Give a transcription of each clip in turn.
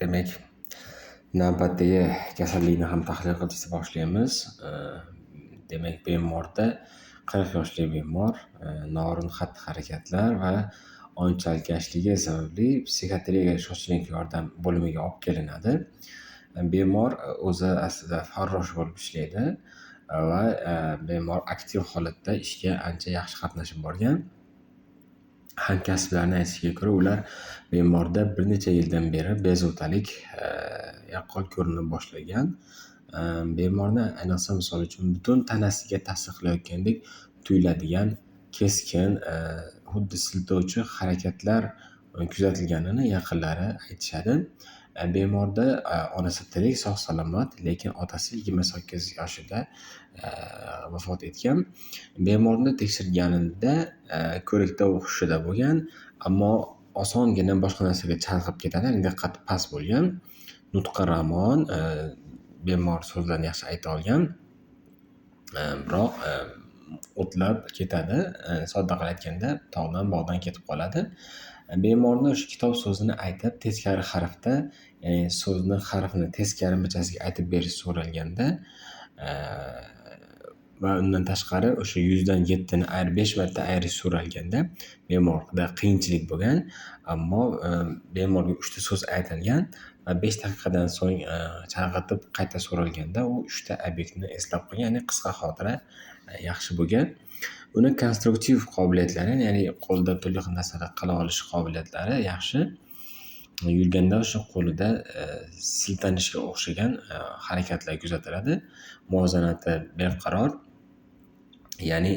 Demak, navbatdagi kasallikni ham tahlil qilishni boshlaymiz. Demak, bemorda 40 yoshli bemor norin xatti-harakatlar va ong chalkashligi sababli psixiatriya shoshilinch yordam bo'limiga olib kelinadi. Bemor o'zi aslida farrosh bo'lib ishlaydi va bemor aktiv holatda ishga ancha yaxshi qatnashib borgan. Hamkasblarning aytishiga ko'ra, ular bemorda bir necha yildan beri bezovtalik yaqqol ko'rina boshlagan. Bemorni ayniqsa misol uchun butun tanasiga ta'sir qilayotgandek tuyuladigan keskin, xuddi siltovchi harakatlar kuzatilganini yaqinlari aytishadi. Bemorda onasi tirik, sog'-salomat, lekin otasi 28 yoshida vafot etgan. Bemorni tekshirganida ko'rikda u hushida bo'lgan, ammo osongina boshqa narsaga chalg'ib ketadi, diqqati past bo'lgan. Nutqi ramon, bemor so'zlarni yaxshi ayta olgan, biroq o'tlab ketadi. Sodda qilib aytganda, tog'dan bog'dan ketib qoladi. Bemorni o'sha kitob so'zini aytib, teskari harfda, ya'ni so'zni harfini teskari michasiga aytib berish so'ralganda va undan tashqari o'sha 100 dan 7 ni 5 marta ayirish so'ralganda bemorda qiyinchilik bo'lgan, ammo bemorga 3 ta so'z aytilgan va 5 daqiqadan so'ng chalg'itib qayta so'ralganda u 3 ta obyektni eslab qolgan, ya'ni qisqa xotira yaxshi bo'lgan. Uni konstruktiv qobiliyatlari, ya'ni qo'lda turli xil narsalar qila olish qobiliyatlari yaxshi. Yurganda o'sha qo'lida siltanishga o'xshagan harakatlar kuzatiladi. Muvozanati barqaror, ya'ni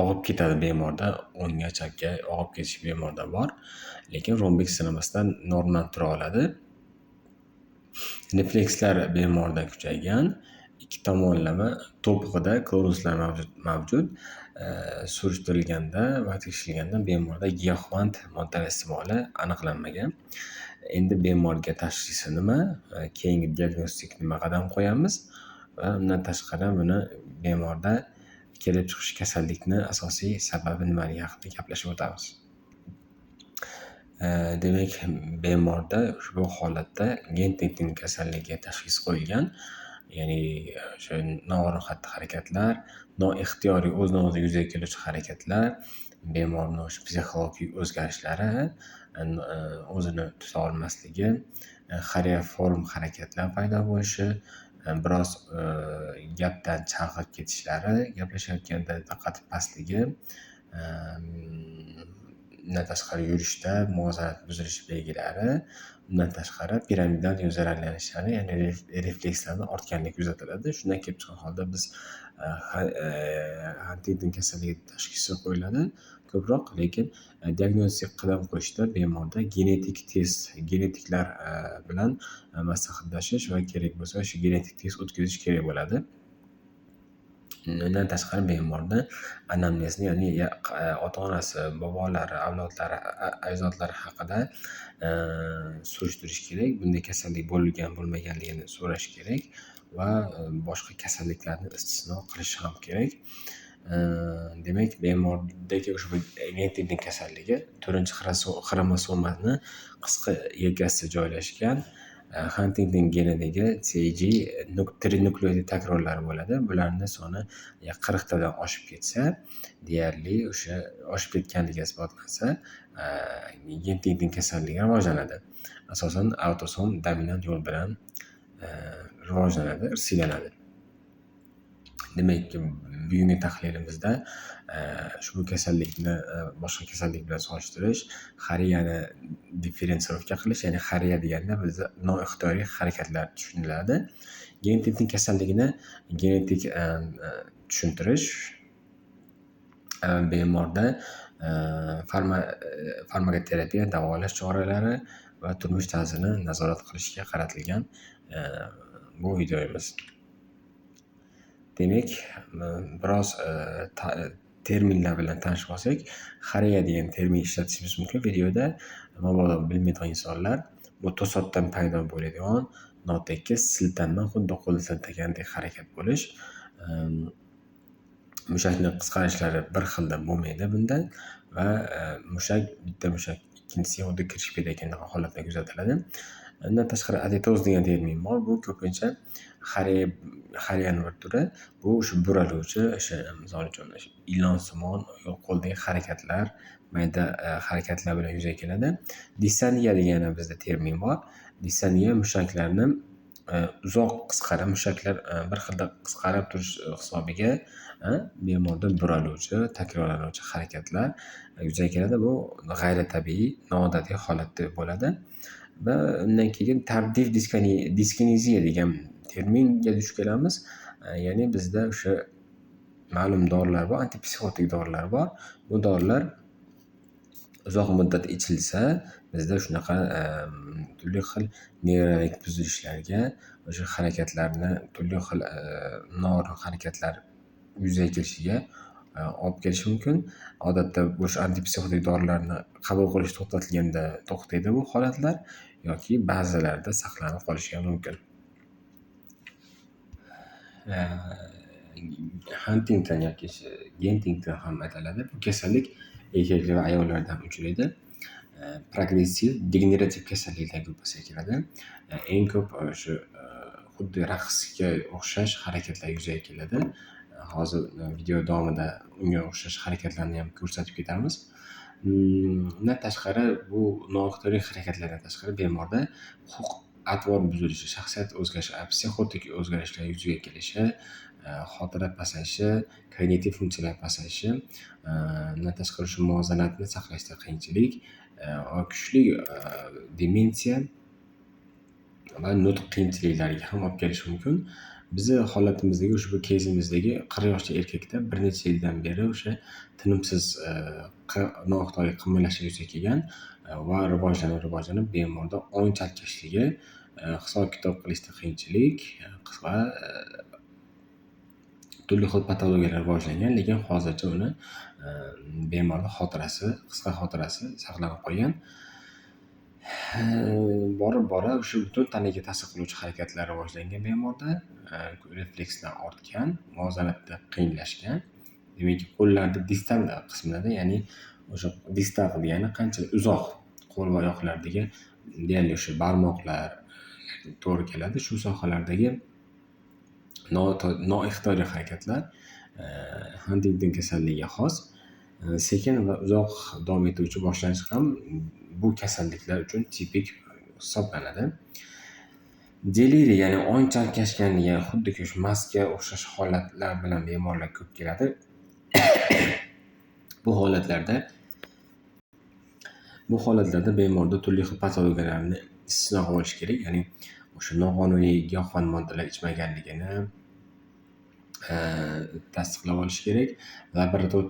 og'ib ketadi bemorda, o'ngga chapga og'ib ketish bemorda bor, lekin rombik sinamasdan normal tura oladi. Reflekslar bemorda kuchaygan, ikki tomonlama to'pig'ida kloruslar mavjud. Surishtirilganda va tekshirilganda bemorda giyohvand moddalar iste'moli aniqlanmagan. Endi bemorga tashxisi nima, keyingi diagnostik nima qadam qo'yamiz va undan tashqari buni bemorda kelib chiqish kasallikni asosiy sababi nimaligi haqida gaplashib o'tamiz. Demak, bemorda ushbu holatda Gentington kasalligi tashxisi qo'yilgan. Ya'ni o'sha norin xatti-harakatlar, noixtiyoriy o'zidan o'zi yuzaga keluvchi harakatlar, bemorning o'sha psixologik o'zgarishlari, o'zini tuta olmasligi, xareoform harakatlar paydo bo'lishi, biroz gapdan chalg'ib ketishlari, gaplashayotganda diqqati pastligi, undan tashqari yurishda muvozanat buzilishi belgilari, undan tashqari piramidal yuz zararlanishlari, ya'ni reflekslarni ortganligi kuzatiladi. Shundan kelib chiqqan holda biz Huntington kasalligi tashxisi qo'yiladi ko'proq, lekin diagnostik qadam qo'yishda bemorda genetik test, genetiklar bilan maslahatlashish va kerak bo'lsa shu genetik test o'tkazish kerak bo'ladi. Undan tashqari bemorda anamnezni, ya'ni ota-onasi, bobolari, avlodlari, ajdodlari haqida surishtirish kerak. Bunday kasallik bo'lgan bo'lmaganligini so'rash kerak va boshqa kasalliklarni istisno qilish ham kerak. Demak, bemordagi ushbu Gentington kasalligi 4-xromosomani qisqa yelkasida joylashgan Huntington genidagi CG trinukleoid takrorlari bo'ladi. Bularning soni 40 tadan oshib ketsa, deyarli o'sha oshib ketganligi isbotlansa, Gentington kasalligi rivojlanadi. Asosan avtosom dominant yo'l bilan rivojlanadi, irsiylanadi. Demak, bugungi tahlilimizda ushbu kasallikni boshqa kasallik bilan solishtirish, xoreyani differensirovka qilish, ya'ni xoreya deganda bizda noixtiyoriy harakatlar tushuniladi. Gentington kasalligini genetik tushuntirish, bemorda farmakoterapiya, davolash choralari va turmush tarzini nazorat qilishga qaratilgan bu videomiz. Demak, biroz terminlar bilan tanishib olsak, xoreya degan termin ishlatishimiz mumkin videoda. Mabodo bilmaydigan insonlar, bu to'satdan paydo bo'ladigan notekis siltanma, xuddi qo'lni siltagandek harakat bo'lish. Mushakning qisqarishlari bir xilda bo'lmaydi bunda va mushak, bitta mushak ikkinchisiga xuddi kirishib ketayotgan holatda kuzatiladi. Undan tashqari adenoz degan termin bor. Bu ko'pincha xariyan bir turi. Bu o'sha buraluvchi, o'sha misol uchun ilonsimon qo'ldagi harakatlar, mayda harakatlar bilan yuzaga keladi. Dissoniya degan bizda termin bor. Dissoniya mushaklarni uzoq qisqara mushaklar bir xilda qisqarib turish hisobiga bemorda buraluvchi, takrorlanuvchi harakatlar yuzaga keladi. Bu g'ayritabiiy, noodatiy holatda bo'ladi. Va undan keyin tabdiv diskineziya degan terminga duch kelamiz. Ya'ni bizda o'sha ma'lum dorilar bor, antipsixotik dorilar bor. Bu dorilar uzoq muddat ichilsa, bizda shunaqa turli xil neyronik buzilishlarga, o'sha harakatlarni turli xil norin harakatlar yuzaga kelishiga olib kelishi mumkin. Odatda o'sha antipsixotik dorilarni qabul qilish to'xtatilganda to'xtaydi bu holatlar yoki ba'zilarida saqlanib qolishi ham mumkin. Huntington yoki Gentington ham aytiladi. Bu kasallik erkaklar va ayollarda ham uchraydi. Progressiv degenerativ kasalliklar gruppasiga kiradi. Eng ko'p o'sha xuddi raqsga o'xshash harakatlar yuzaga keladi. Hozir video davomida unga o'xshash harakatlarni ham ko'rsatib ketamiz. Undan tashqari bu noixtiyoriy harakatlardan tashqari bemorda xulq atvor buzilishi, shaxsiyat o'zgarishi, psixotik o'zgarishlar yuzaga kelishi, xotira pasayishi, kognitiv funksiyalar pasayishi, undan tashqari shu muvozanatni saqlashda qiyinchilik, kuchli demensiya va nutq qiyinchiliklariga ham olib kelishi mumkin. Bizni holatimizdagi ushbu кейsimizdagi 40 yoshli erkakda bir necha yildan beri o'sha tinimsiz noixtiyoriy qimirlashlar yuzaga kelgan va rivojlanib bemorda ong chalkashligi, hisob-kitob qilishda qiyinchilik va turli xil patologiyalar rivojlangan, lekin hozircha uni bemorning qisqa xotirasi saqlanib qolgan. Borib o'sha butun tanaga ta'sir qiluvchi harakatlar rivojlangan bemorda, reflekslar ortgan, muvozanatda qiyinlashgan. Demak, qo'llarning distal qismida, ya'ni o'sha distal degani qancha uzoq qo'l va oyoqlardagi deyarli o'sha barmoqlar to'g'ri keladi. Shu sohalardagi noixtiyoriy harakatlar Huntington kasalligiga xos. Sekin va uzoq davom etuvchi boshlanish ham bu kasalliklar uchun tipik hisoblanadi. Deliriy, ya'ni ong chalkashganligi, xuddi shu mastga o'xshash holatlar bilan bemorlar ko'p keladi. Bu holatlarda bemorda turli xil patologiyalarni istisno qilish kerak. Ya'ni o'sha noqonuniy giyohvand moddalar ichmaganligini tasdiqlab olish kerak. Laborator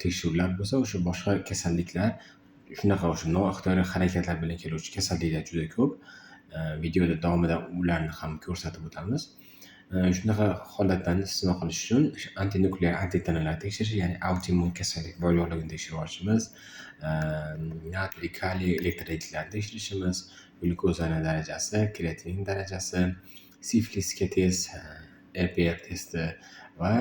tekshiruvlar bo'lsa, o'sha boshqa kasalliklar, shunaqa o'sha noixtiyoriy harakatlar bilan keluvchi kasalliklar juda ko'p. Videoda davomida ularni ham ko'rsatib o'tamiz. Shunaqa holatlarni istisno qilish uchun antinuklear antitanalar tekshirish, ya'ni autoimmun kasallik bor yo'qligini tekshirib olishimiz, natriy, kaliy elektrolitlarni tekshirishimiz, glyukozani darajasi, kreatinin darajasi, siflisga test, EPR testi va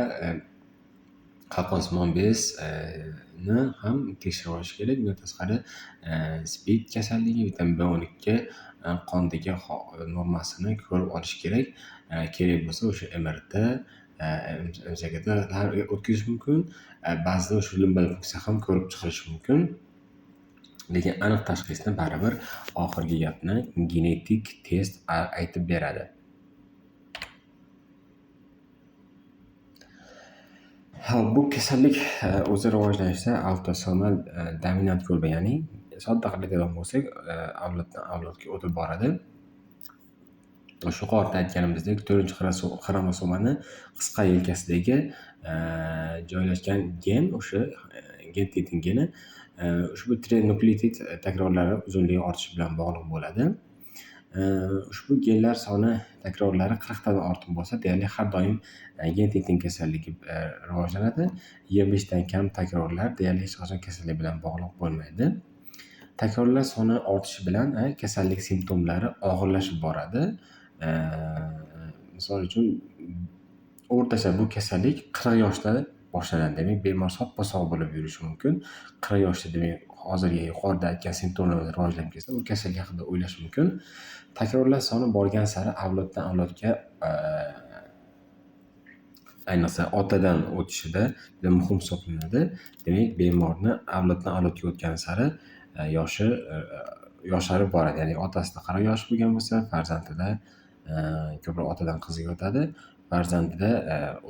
qalqonsimon bezni ham tekshirib olish kerak. Bundan tashqari SPID kasalligi, vitamin B12 qondagi normasini ko'rib olish kerak. Kerak bo'lsa o'sha MRT, MCG'da o'tkazish mumkin. Ba'zida o'sha limbal funksiya ham ko'rib chiqilishi mumkin. Lekin aniq tashxisni baribir oxirgi gapni genetik test aytib beradi. Bu kasallik o'zi rivojlanishda autosomal dominant bo'lgan, ya'ni sodda qilib aytadigan bo'lsak, avloddan avlodga o'tib boradi. Yuqorida aytganimizdek 4-xromosomani qisqa yelkasidagi joylashgan gen, o'sha Huntington geni ushbu trinukleotid takrorlari uzunligi ortishi bilan bog'liq bo'ladi. Ushbu genlar soni takrorlari 40 dan ortiq bo'lsa, deyarli har doim Huntington kasalligi rivojlanadi. 25 dan kam takrorlar deyarli hech qachon kasallik bilan bog'liq bo'lmaydi. Takrorlar soni ortishi bilan kasallik simptomlari og'irlashib boradi. Misol uchun o'rtacha bu kasallik 40 yoshda boshlanadi. Demak, bemor soppa-sog' bo'lib yurishi mumkin. 40 yoshda demak hozirgi yuqorida aytgan simptomlar rivojlanib ketsa, bu kasallik haqida o'ylash mumkin. Takrorlar soni borgan sari avloddan avlodga ayniqsa otadan o'tishida juda muhim hisoblanadi. Demak, bemorni avloddan avlodga o'tgani sari yoshi yosharib boradi. Ya'ni otasida qirq yosh bo'lgan bo'lsa, farzandida ko'proq otadan qiziga o'tadi. Farzandida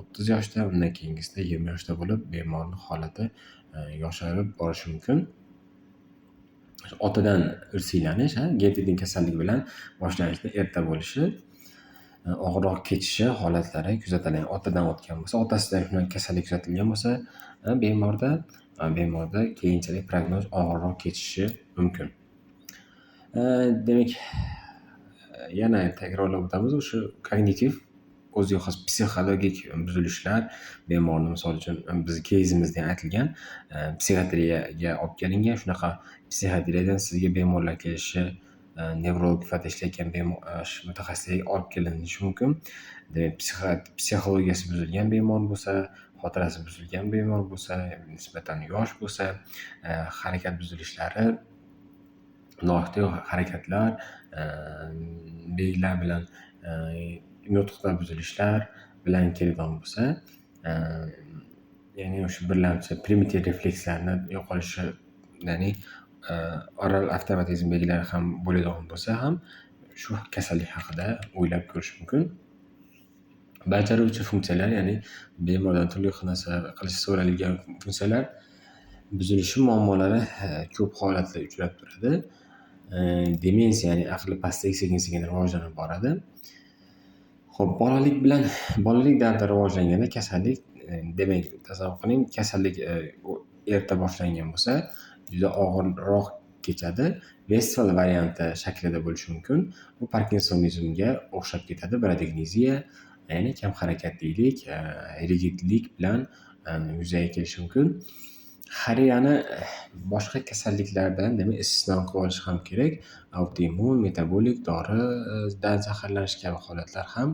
30 yoshda, undan keyingisida 20 yoshda bo'lib, bemorning holati yosharib borishi mumkin. Otadan irsiylanish, genetik kasallik bilan boshlanishda erta bo'lishi, og'irroq kechishi holatlari kuzatiladi. Otadan o'tgan bo'lsa, otasidan shunday kasallik kuzatilgan bo'lsa, bemorda keyinchalik prognoz og'irroq kechishi mumkin. Demak, yana takrorlab o'tamiz, o'sha kognitiv o'ziga xos psixologik buzilishlar bemorni, misol uchun bizni kezimizda aytilgan psixiatriyaga olib kelingan, shunaqa psixiatriyadan sizga bemorlar kelishi, nevrolog sifatida ishlayotgan mutaxassislarga olib kelinishi mumkin. Demak, psixologiyasi buzilgan bemor bo'lsa, xotirasi buzilgan bemor bo'lsa, nisbatan yosh bo'lsa, harakat buzilishlari, noxush harakatlar, belgilar bilan nutqda buzilishlar bilan kelgan bo'lsa, ya'ni o'sha birlamchi primitiv reflekslarni yo'qolishi, ya'ni oral avtomatizm belgilari ham bo'ladigan bo'lsa ham shu kasallik haqida o'ylab ko'rish mumkin. Bajaruvchi funksiyalar, ya'ni bemordan turli xil narsa qilishi so'ralgan funksiyalar buzilishi muammolari ko'p holatda uchrab turadi. Demensiya, ya'ni aqli pastlik sekin-sekin rivojlanib boradi. Xo'p, bolalik davrida rivojlanganda kasallik, demak, tasavvur qiling, kasallik erta boshlangan bo'lsa, juda og'irroq kechadi. Westfal varianti shaklida bo'lishi mumkin. Bu Parkinsonizmga o'xshab ketadi. Bradikneziya, ya'ni kam harakatlilik, rigidlik bilan yuzaga kelishi mumkin. Xoreyani boshqa kasalliklardan, demak, istisno qilib olish ham kerak. Autoimmun, metabolik, doridan zaharlanish kabi holatlar ham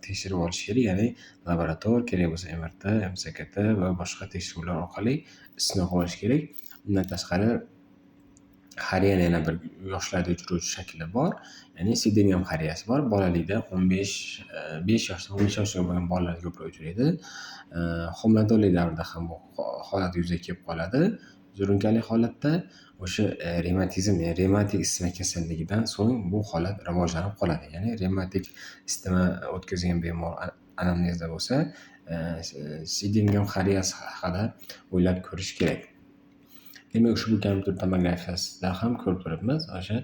tekshirib olish kerak. Ya'ni laborator, kerak bo'lsa MRT, MCKT va boshqa tekshiruvlar orqali istisno qilib olish kerak. Undan tashqari, xoreyani yana bir yoshlarda uchrayotgan shakli bor. Ya'ni Sydenham xoreyasi bor. Bolalikda 5 yoshdan 15 yoshga bo'lgan bolalarda ko'proq uchraydi. Homiladorlik davrida ham bu holat yuzaga kelib qoladi. Surunkali holatda o'sha revmatik isitma kasalligidan so'ng bu holat rivojlanib qoladi. Ya'ni revmatik isitma o'tkazgan bemor anamnezda bo'lsa, Sydenham xoreyasi haqida o'ylab ko'rish kerak. Demak, ushbu kompyuter tomografiyasida ham ko'rib turibmiz. O'sha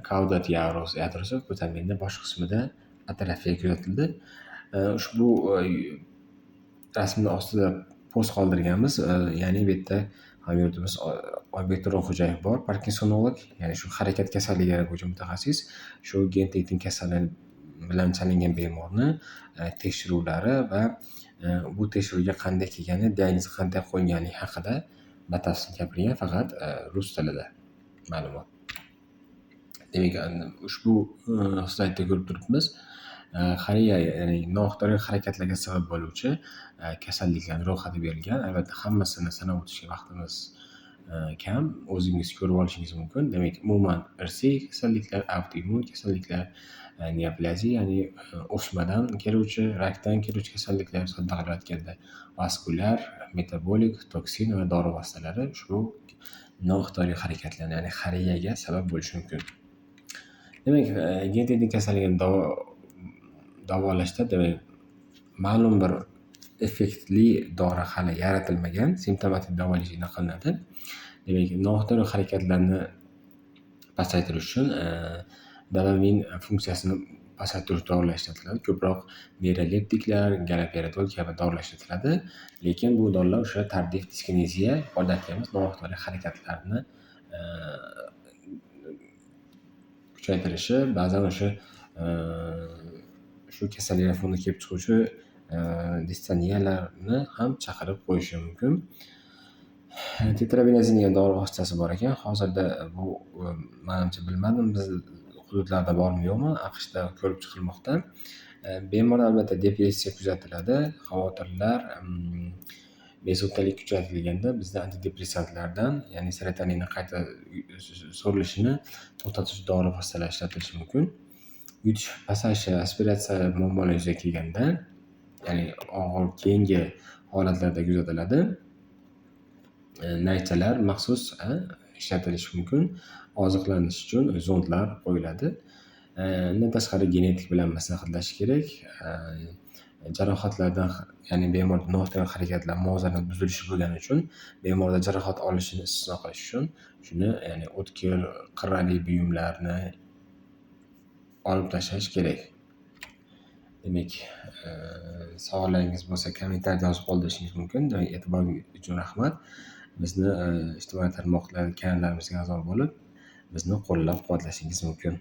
kaudat yadrosi vitaminning bosh qismida atrofiya kuzatildi. Ushbu rasmning ostida post qoldirganmiz. Ya'ni bu yerda hamyurtimiz Oybek Xo'jayev bor, parkinsonolog, ya'ni shu harakat kasalligi bo'yicha mutaxassis. Shu genetik kasallik bilan chalingan bemorni tekshiruvlari va bu tekshiruvga qanday kelgani, diagnoz qanday qo'yilgani haqida batafsil gapirgan, faqat rus tilida ma'lumot. Demak, ushbu slaydda ko'rib turibmiz. Xoreya, ya'ni noxush harakatlarga sabab bo'luvchi kasalliklarning ro'yxati berilgan. Albatta, hammasini sanab o'tishga vaqtimiz kam. O'zingiz ko'rib olishingiz mumkin. Demak, umuman irsiy kasalliklar, autoimmun kasalliklar, neoplaziya, ya'ni o'smadan keluvchi, rakdan keluvchi kasalliklar, sodda qilib aytganda, vaskulyar, metabolik, toksin va dori vositalari ushbu noixtiyoriy harakatlar, ya'ni xoreyaga sabab bo'lishi mumkin. Demak, genetik kasallikni davolashda, demak, ma'lum bir effektli dori hali yaratilmagan, simptomatik davolash qilinadi. Demak, noixtiyoriy harakatlarni pasaytirish uchun dopamin funksiyasini pasaytiruvchi dorilar ishlatiladi. Ko'proq betaleptiklar, galoperidol kabi dorilar ishlatiladi. Lekin bu dorilar o'sha tardiv diskineziya, odatimiz noixtiyoriy harakatlarni kuchaytirishi, ba'zan o'sha shu kasalliklar fonida kelib chiquvchi distoniyalarni ham chaqirib qo'yishi mumkin. Tetrabinazin degan dori vositasi bor ekan. Hozirda bu menimcha bilmadim, biz hududlarda bormi yo'qmi, AQShda ko'rib chiqilmoqda. Bemorda albatta depressiya kuzatiladi, xavotirlar, bezovtalik kuchaytirilganda bizda antidepressantlardan, ya'ni serotoninni qayta so'rilishini to'xtatuvchi dori vositalar ishlatilishi mumkin. Yutish pasayishi, aspiratsiya muammolari yuzaga kelganda, ya'ni og'ir keyingi holatlarda kuzatiladi. Naychalar maxsus ishlatilishi mumkin. Oziqlanish uchun zondlar qo'yiladi. Undan tashqari genetik bilan maslahatlashish kerak. Jarohatlardan, ya'ni bemorda noto'g'ri harakatlar, muvozanat buzilishi bo'lgani uchun bemorda jarohat olishini istisno qilish uchun shuni, ya'ni o'tkir, qirrali buyumlarni olib tashlash kerak. Demak, savollaringiz bo'lsa kommentariyada yozib qoldirishingiz mumkin. E'tiboringiz uchun rahmat. Bizni ijtimoiy tarmoqlar kanallarimizga a'zo bo'lib, bizni qo'llab-quvvatlashingiz mumkin.